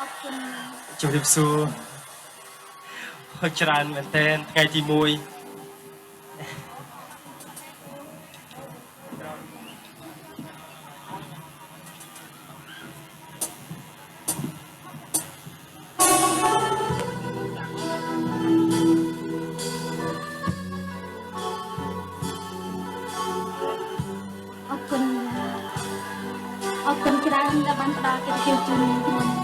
ជម្រាបសួរច្រើនមែនតើថ្ងៃទី1អរគុណច្រើនដែលបានផ្ដល់កិត្តិយសជូនខ្ញុំ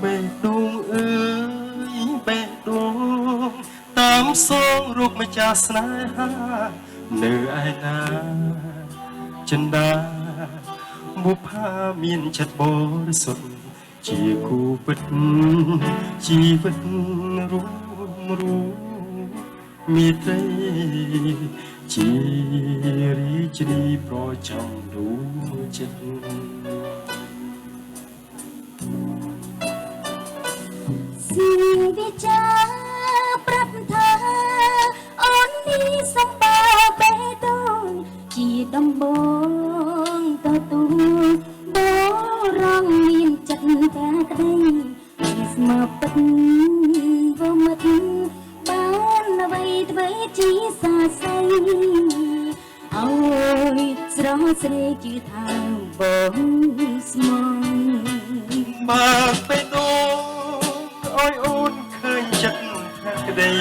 បេះដូងអើយបេះដូងតាមសងរូបម្ចាស់ស្នេហានៅឯណាចិន្តាបុប្ផាមានចិត្តបរិសុទ្ធជាគូពិតជីវិតរួមមេត្រីជារីជ្រីប្រចាំដួងចិត្តស៊ីវិចាប្រាប់ថាអូននេះសម្បាបេះដូងជាដំបងទទួលបរងមានចិត្តថាក្តីស្មើពិតវមិតបានអ្វីអ្វីជាសាស័យអើយស្រស់ស្រីជឿថាបងស្មងបើបេះដូងអើយអូនឃើញចិត្តថាក្តី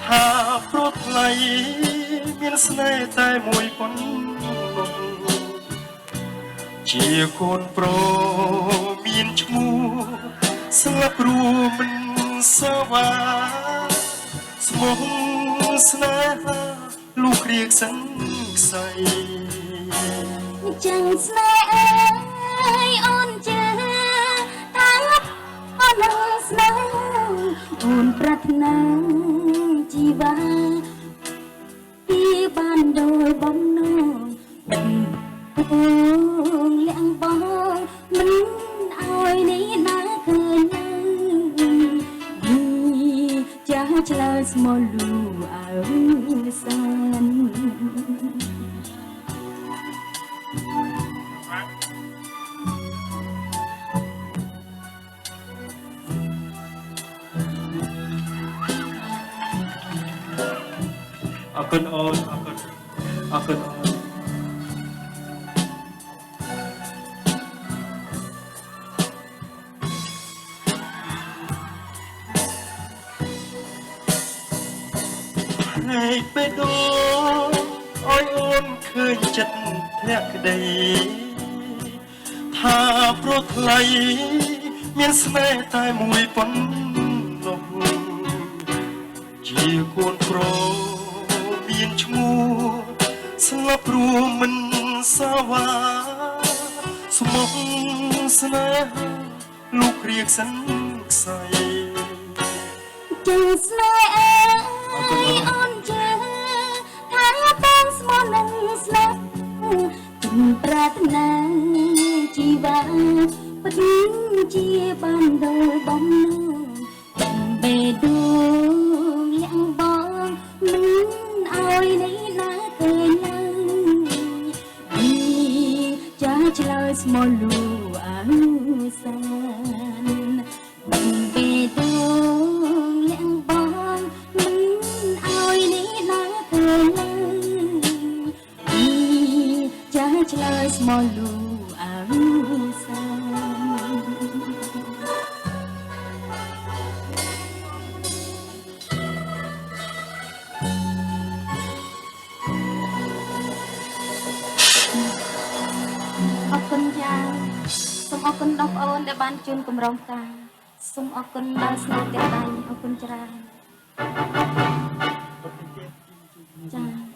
ថាព្រោះថ្លៃមានស្នេហ៍តែមួយប៉ុណ្ណោះជាកូនប្រុសមានឈ្មោះស្លាប់រួមមិនសវាស្មោះស្នេហាលោកគ្រាកសង្ស័យចឹងស្នេហ៍អើយអូនជឿថាអូននឹងស្នេហ៍អូនប្រាថ្នាជីវាពីបានដោយបំណងអូនលះបងមិនឲ្យនេះណាឃើញនេះចាស់ឆ្លើយស្មោះលូអើសានអរគុណអូនអរគុណអូនហើយបេះដូងអើយអូនឃើញចិត្តធ្លាក់ក្តីថាព្រោះថ្លៃមានស្នេហ៍តែមួយប៉ុណ្ណោះជាកូនប្រុសមានឈ្មោះស្លាប់រួមមិនសាវាស្មោះស្នេហាលោកគ្រាកសង្ស័យចឹងស្នេហ៍អើយអូនជឿថាបងស្មោះនឹងស្លាប់ទុំប្រាថ្នាជីវាពិតជាបានដោយបំណងបេះដូងលះបងមិនឲ្យនេះណាឃើញឡើយចាស់ឆ្លើយស្មោះលូអើសានបេះដូងលះបងមិនឲ្យនេះណាឃើញឡើយចាស់ឆ្លើយស្មោះលូអើសានអរគុណយ៉ាងសូមអរគុណដល់បងប្អូនដែលបានជូនកម្រងផ្កាសូមអរគុណដល់ស្នេហ៍ទាំងដៃអរគុណច្រើនចា៎